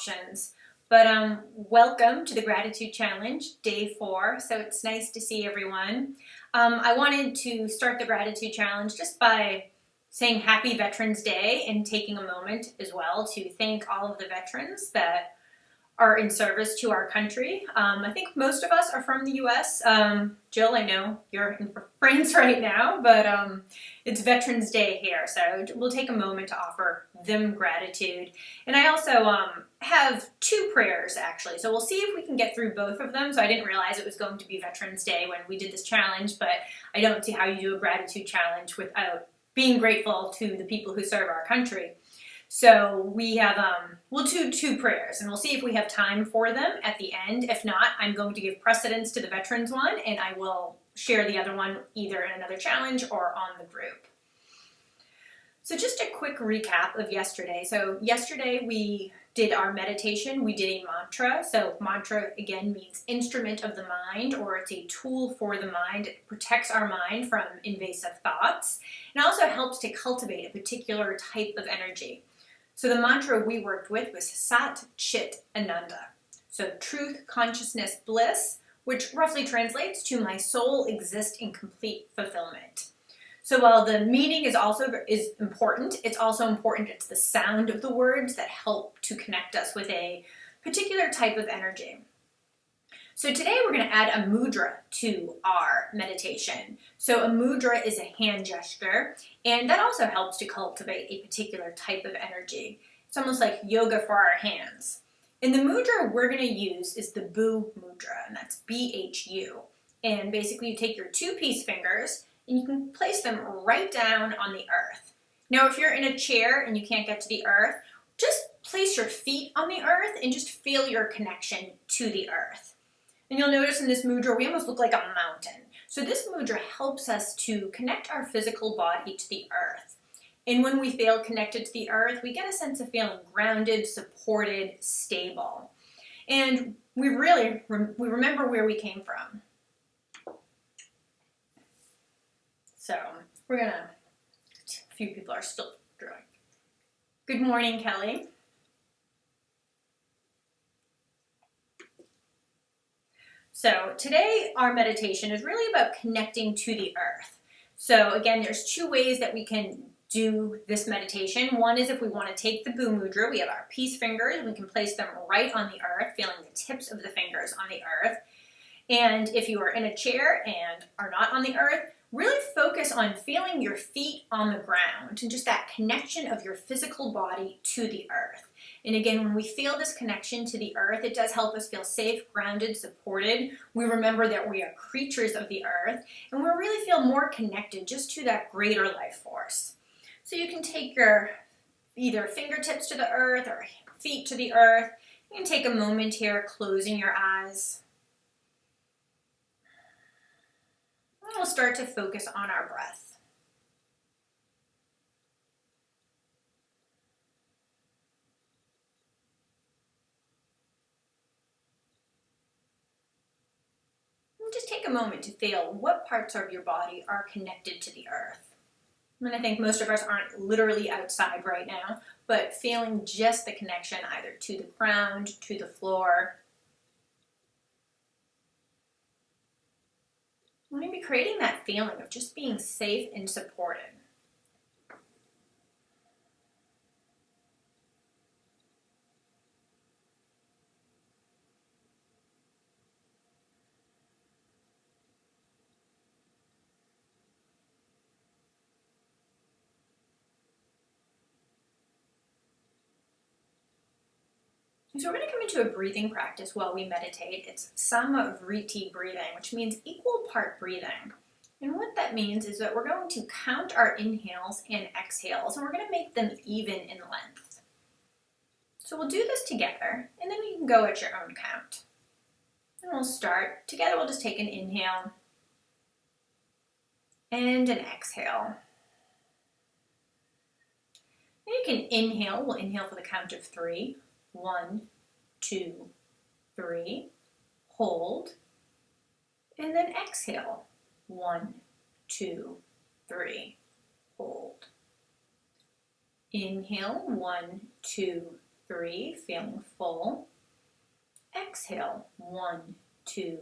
options. But welcome to the Gratitude Challenge, day 4. So it's nice to see everyone. I wanted to start the Gratitude Challenge just by saying Happy Veterans Day and taking a moment as well to thank all of the veterans that are in service to our country. I think most of us are from the U.S. Jill, I know you're in France right now, but it's Veterans Day here, so we'll take a moment to offer them gratitude. And I also have 2 prayers, actually, so we'll see if we can get through both of them. So I didn't realize it was going to be Veterans Day when we did this challenge, but I don't see how you do a gratitude challenge without being grateful to the people who serve our country. So we have, we'll do 2 prayers, and we'll see if we have time for them at the end. If not, I'm going to give precedence to the veterans one, and I will share the other one either in another challenge or on the group. So just a quick recap of yesterday. So yesterday we did our meditation. We did a mantra. So mantra, again, means instrument of the mind, or it's a tool for the mind. It protects our mind from invasive thoughts. And also helps to cultivate a particular type of energy. So the mantra we worked with was Sat Chit Ananda. So truth, consciousness, bliss, which roughly translates to my soul exists in complete fulfillment. So while the meaning is important, it's also important it's the sound of the words that help to connect us with a particular type of energy. So today we're going to add a mudra to our meditation. So a mudra is a hand gesture, and that also helps to cultivate a particular type of energy. It's almost like yoga for our hands. And the mudra we're going to use is the Bu mudra, and that's B-H-U. And basically you take your 2 peace fingers, and you can place them right down on the earth. Now if you're in a chair and you can't get to the earth, just place your feet on the earth and just feel your connection to the earth. And you'll notice in this mudra, we almost look like a mountain. So this mudra helps us to connect our physical body to the earth. And when we feel connected to the earth, we get a sense of feeling grounded, supported, stable. And we really remember where we came from. So we're gonna, a few people are still drawing. Good morning, Kelly. So today our meditation is really about connecting to the earth. So again, there's 2 ways that we can do this meditation. One is if we want to take the Bu mudra, we have our peace fingers, we can place them right on the earth, feeling the tips of the fingers on the earth. And if you are in a chair and are not on the earth, really focus on feeling your feet on the ground and just that connection of your physical body to the earth. And again, when we feel this connection to the earth, it does help us feel safe, grounded, supported. We remember that we are creatures of the earth, and we really feel more connected just to that greater life force. So you can take your either fingertips to the earth or feet to the earth. You can take a moment here, closing your eyes. And we'll start to focus on our breath. Just take a moment to feel what parts of your body are connected to the earth. And I think most of us aren't literally outside right now, but feeling just the connection either to the ground, to the floor. We're going to be creating that feeling of just being safe and supported. So we're going to come into a breathing practice while we meditate. It's Samavriti breathing, which means equal part breathing. And what that means is that we're going to count our inhales and exhales, and we're going to make them even in length. So we'll do this together, and then you can go at your own count. And we'll start. Together we'll just take an inhale and an exhale. And you can inhale. We'll inhale for the count of 3. 1, 2, 3, hold, and then exhale. 1, 2, 3, hold. Inhale, 1, 2, 3, feeling full. Exhale, 1, 2,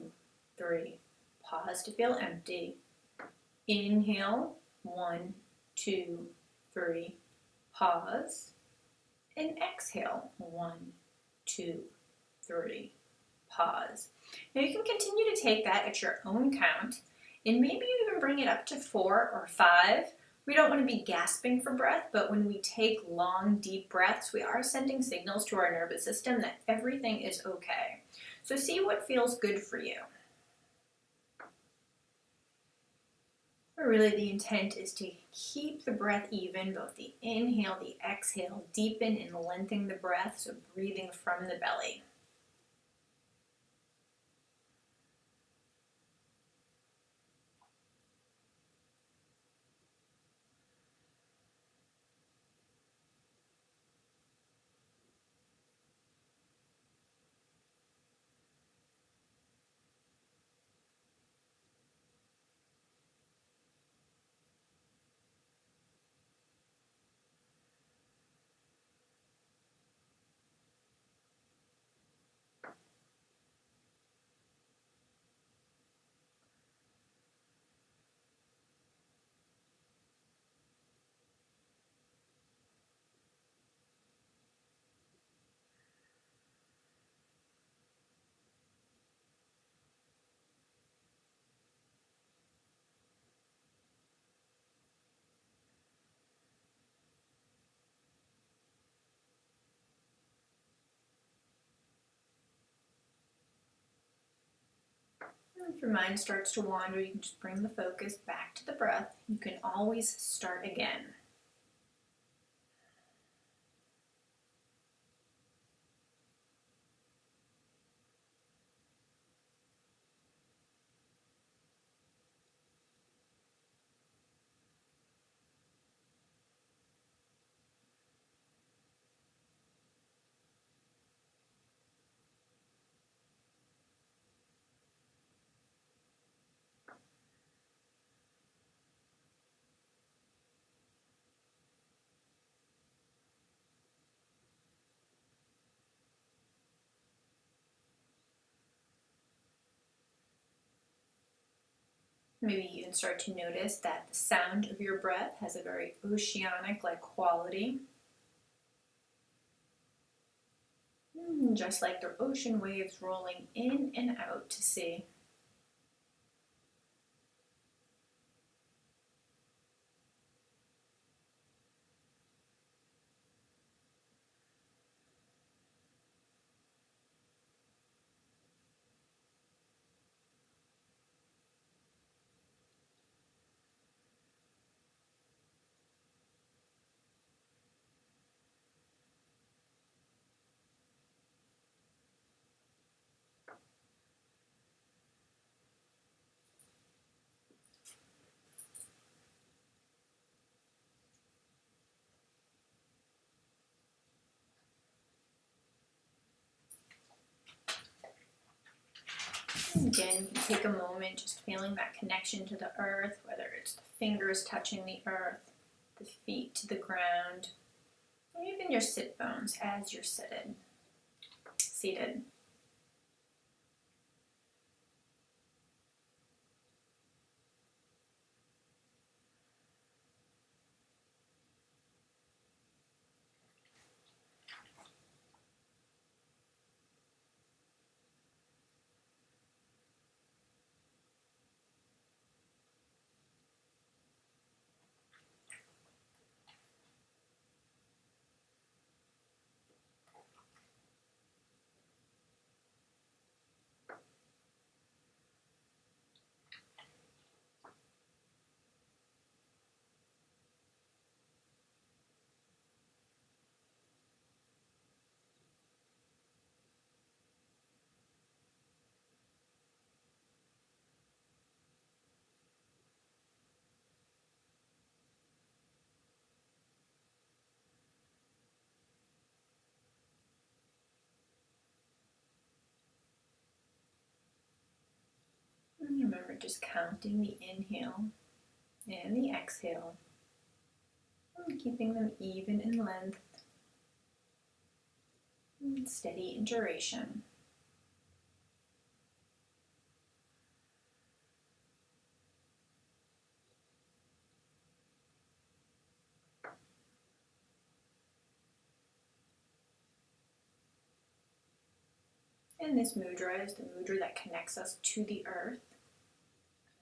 3. Pause to feel empty. Inhale, 1, 2, 3. Pause. And exhale, 1, 2, 3. Pause. Now you can continue to take that at your own count, and maybe you even bring it up to 4 or 5. We don't want to be gasping for breath, but when we take long, deep breaths, we are sending signals to our nervous system that everything is okay. So see what feels good for you. But really the intent is to keep the breath even, both the inhale, the exhale, deepen and lengthen the breath, so breathing from the belly. If your mind starts to wander, you can just bring the focus back to the breath. You can always start again. Maybe you can start to notice that the sound of your breath has a very oceanic-like quality. Just like the ocean waves rolling in and out to sea. Again, you can take a moment just feeling that connection to the earth, whether it's the fingers touching the earth, the feet to the ground, or even your sit bones as you're seated. And remember just counting the inhale and the exhale, and keeping them even in length. and steady in duration. And this mudra is the mudra that connects us to the earth,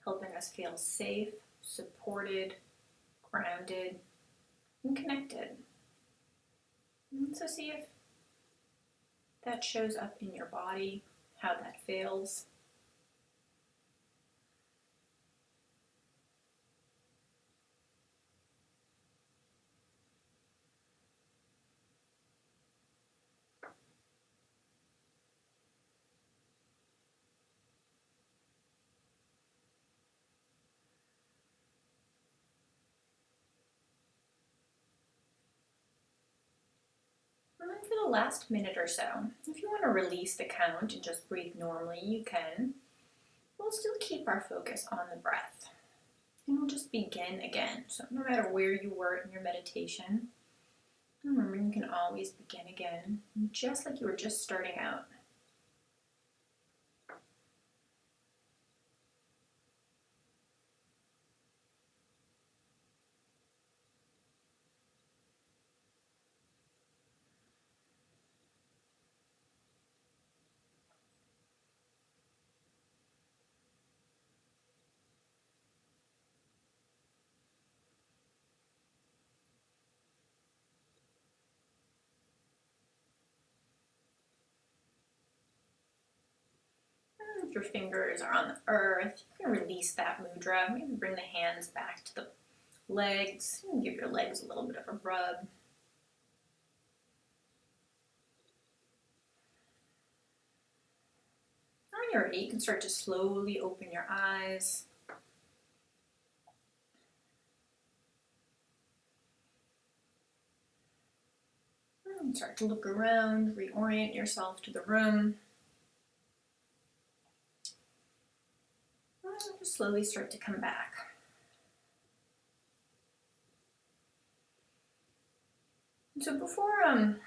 helping us feel safe, supported, grounded, and connected. And so see if that shows up in your body, how that feels. And then for the last minute or so, if you want to release the count and just breathe normally, you can. We'll still keep our focus on the breath. And we'll just begin again. So no matter where you were in your meditation, remember you can always begin again, just like you were just starting out. If your fingers are on the earth, you can release that mudra. Maybe bring the hands back to the legs. You can give your legs a little bit of a rub. When you're ready, you can start to slowly open your eyes. And start to look around, reorient yourself to the room. And just slowly start to come back. And so before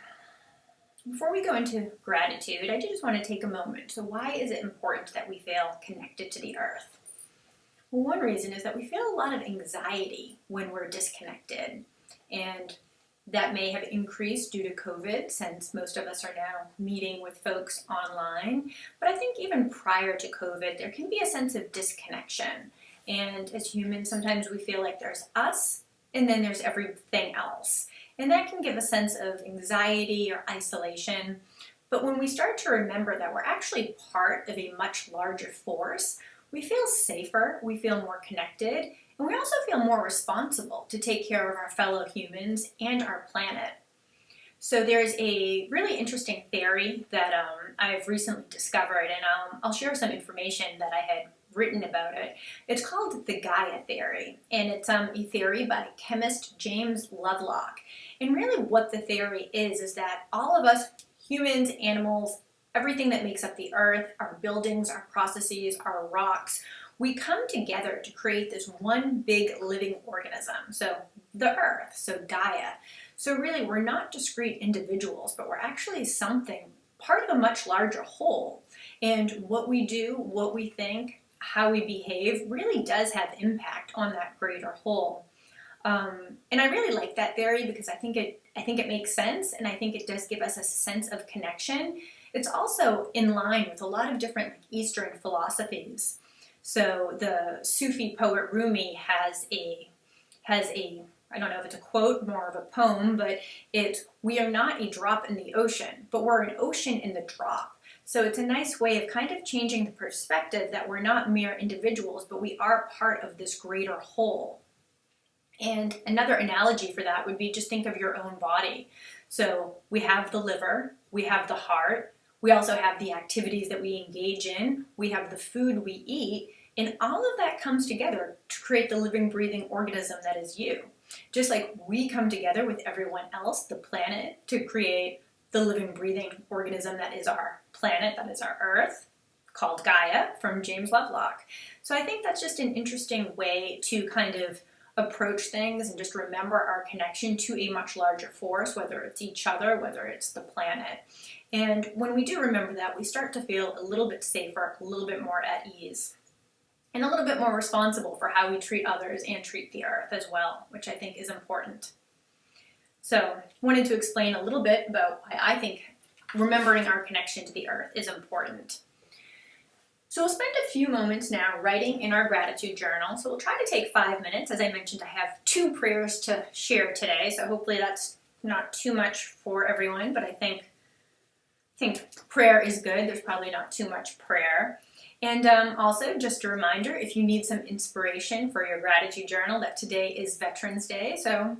we go into gratitude, I just want to take a moment. So why is it important that we feel connected to the earth? Well, one reason is that we feel a lot of anxiety when we're disconnected. And that may have increased due to COVID, since most of us are now meeting with folks online. But I think even prior to COVID, there can be a sense of disconnection. And as humans, sometimes we feel like there's us, and then there's everything else. And that can give a sense of anxiety or isolation. But when we start to remember that we're actually part of a much larger force, we feel safer, we feel more connected, and we also feel more responsible to take care of our fellow humans and our planet. So there's a really interesting theory that I've recently discovered, and I'll share some information that I had written about it. It's called the Gaia theory, and it's a theory by chemist James Lovelock. And really what the theory is that all of us, humans, animals, everything that makes up the earth, our buildings, our processes, our rocks, we come together to create this one big living organism. So the earth, so Gaia. So really we're not discrete individuals, but we're actually something, part of a much larger whole. And what we do, what we think, how we behave really does have impact on that greater whole. And I really like that theory because I think it makes sense, and I think it does give us a sense of connection. It's also in line with a lot of different Eastern philosophies. So the Sufi poet Rumi has a I don't know if it's a quote, more of a poem, but it's, we are not a drop in the ocean, but we're an ocean in the drop. So it's a nice way of kind of changing the perspective that we're not mere individuals, but we are part of this greater whole. And another analogy for that would be just think of your own body. So we have the liver, we have the heart, we also have the activities that we engage in, we have the food we eat, and all of that comes together to create the living, breathing organism that is you. Just like we come together with everyone else, the planet, to create the living, breathing organism that is our planet, that is our Earth, called Gaia, from James Lovelock. So I think that's just an interesting way to kind of approach things and just remember our connection to a much larger force, whether it's each other, whether it's the planet. And when we do remember that, we start to feel a little bit safer, a little bit more at ease, and a little bit more responsible for how we treat others and treat the earth as well, which I think is important. So I wanted to explain a little bit about why I think remembering our connection to the earth is important. So we'll spend a few moments now writing in our gratitude journal. So we'll try to take 5 minutes. As I mentioned, I have 2 prayers to share today, so hopefully that's not too much for everyone, but I think prayer is good. There's probably not too much prayer. And also, just a reminder, if you need some inspiration for your gratitude journal, that today is Veterans Day, so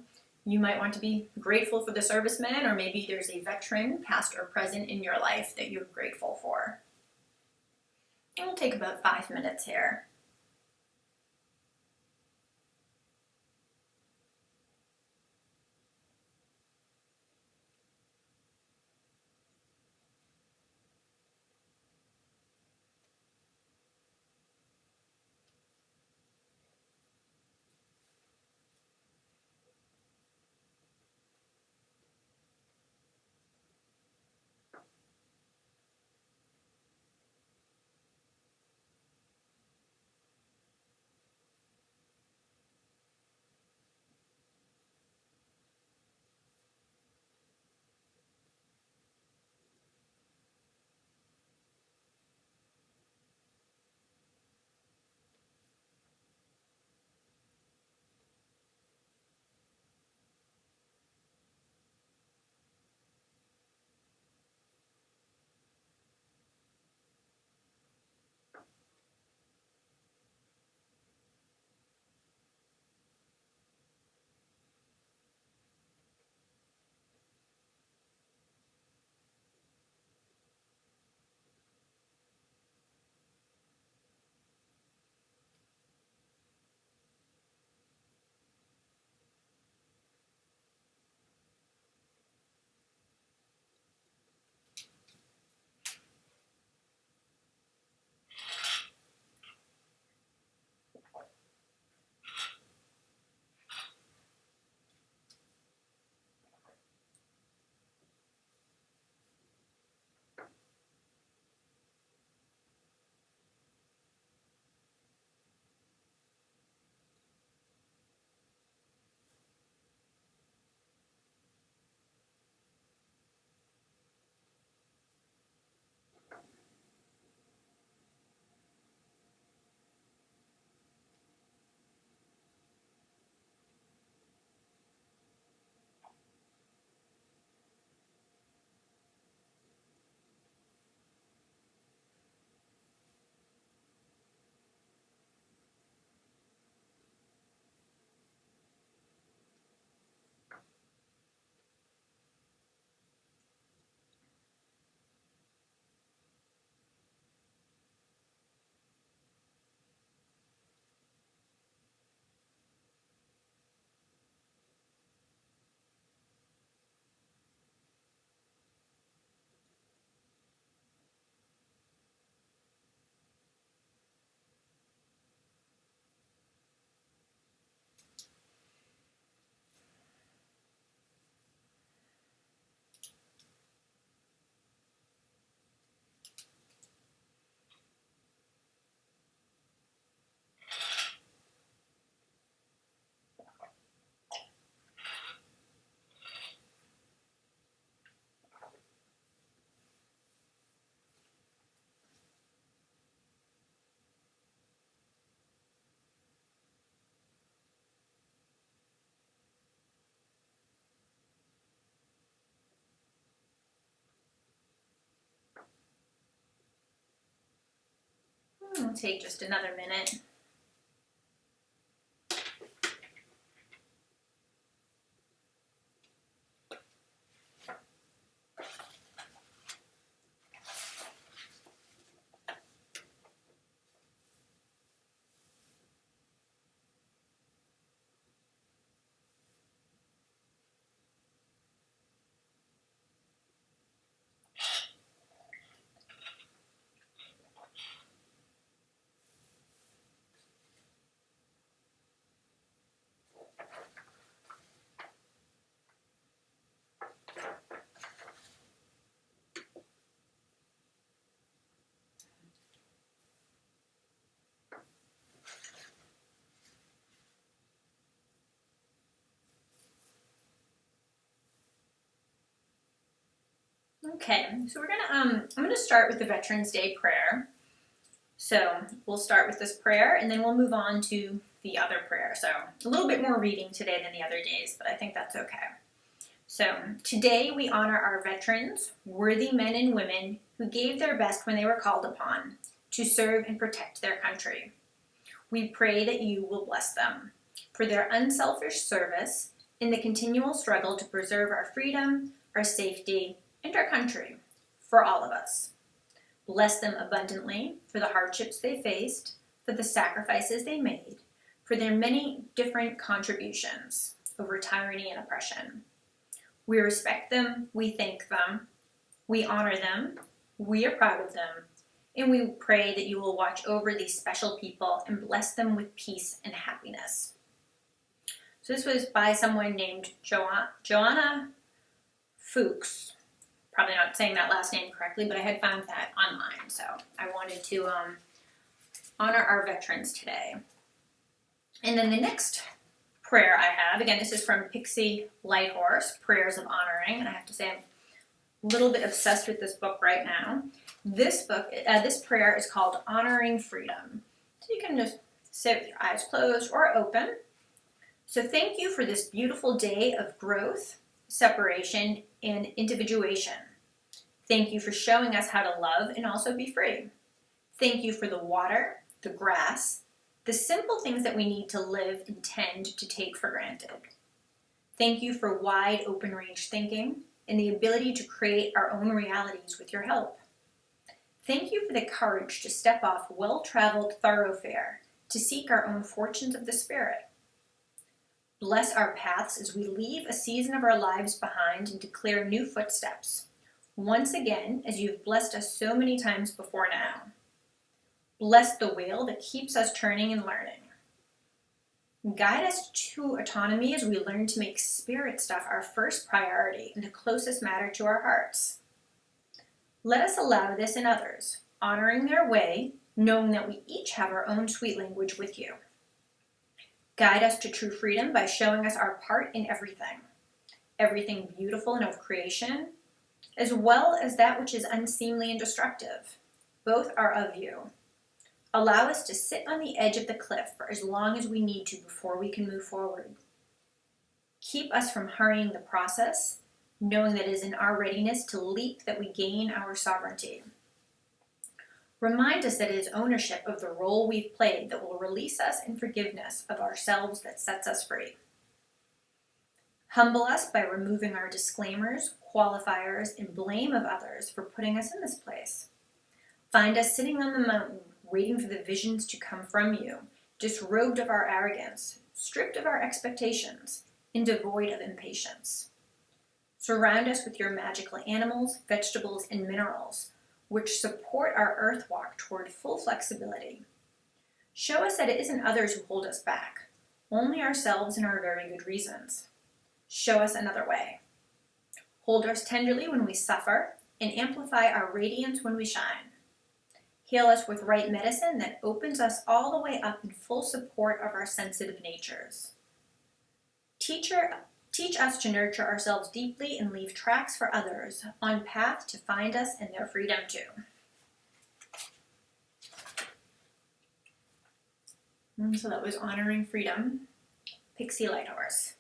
you might want to be grateful for the servicemen, or maybe there's a veteran, past or present, in your life that you're grateful for. It'll take about 5 minutes here. It'll take just another minute. Okay, so I'm gonna start with the Veterans Day prayer. So we'll start with this prayer and then we'll move on to the other prayer. So a little bit more reading today than the other days, but I think that's okay. So today we honor our veterans, worthy men and women who gave their best when they were called upon to serve and protect their country. We pray that you will bless them for their unselfish service in the continual struggle to preserve our freedom, our safety, and our country for all of us. Bless them abundantly for the hardships they faced, for the sacrifices they made, for their many different contributions over tyranny and oppression. We respect them, we thank them, we honor them, we are proud of them, and we pray that you will watch over these special people and bless them with peace and happiness. So this was by someone named Joanna Fuchs. Probably not saying that last name correctly, but I had found that online, so I wanted to honor our veterans today. And then the next prayer I have, again, this is from Pixie, Lighthorse, Prayers of Honoring, and I have to say I'm a little bit obsessed with this book right now. This prayer is called Honoring Freedom. So you can just sit with your eyes closed or open. So thank you for this beautiful day of growth, separation, and individuation. Thank you for showing us how to love and also be free. Thank you for the water, the grass, the simple things that we need to live and tend to take for granted. Thank you for wide open range thinking and the ability to create our own realities with your help. Thank you for the courage to step off well-traveled thoroughfare to seek our own fortunes of the spirit. Bless our paths as we leave a season of our lives behind and declare new footsteps. Once again, as you've blessed us so many times before now. Bless the wheel that keeps us turning and learning. Guide us to autonomy as we learn to make spirit stuff our first priority and the closest matter to our hearts. Let us allow this in others, honoring their way, knowing that we each have our own sweet language with you. Guide us to true freedom by showing us our part in everything beautiful and of creation, as well as that which is unseemly and destructive. Both are of you. Allow us to sit on the edge of the cliff for as long as we need to before we can move forward. Keep us from hurrying the process, knowing that it is in our readiness to leap that we gain our sovereignty. Remind us that it is ownership of the role we've played that will release us in forgiveness of ourselves that sets us free. Humble us by removing our disclaimers, qualifiers, and blame of others for putting us in this place. Find us sitting on the mountain, waiting for the visions to come from you, disrobed of our arrogance, stripped of our expectations, and devoid of impatience. Surround us with your magical animals, vegetables, and minerals, which support our earth walk toward full flexibility. Show us that it isn't others who hold us back, only ourselves and our very good reasons. Show us another way. Hold us tenderly when we suffer, and amplify our radiance when we shine. Heal us with right medicine that opens us all the way up in full support of our sensitive natures. Teach us to nurture ourselves deeply and leave tracks for others on path to find us and their freedom too. And so that was Honoring Freedom, Pixie Lighthorse.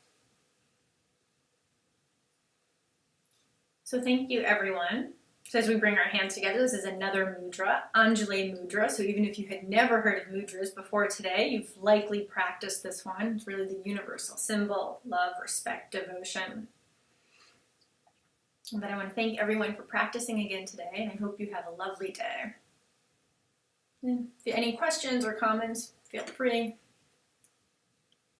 So thank you, everyone. So as we bring our hands together, this is another mudra, Anjali mudra. So even if you had never heard of mudras before today, you've likely practiced this one. It's really the universal symbol of love, respect, devotion. But I want to thank everyone for practicing again today, and I hope you have a lovely day. And if you have any questions or comments, feel free.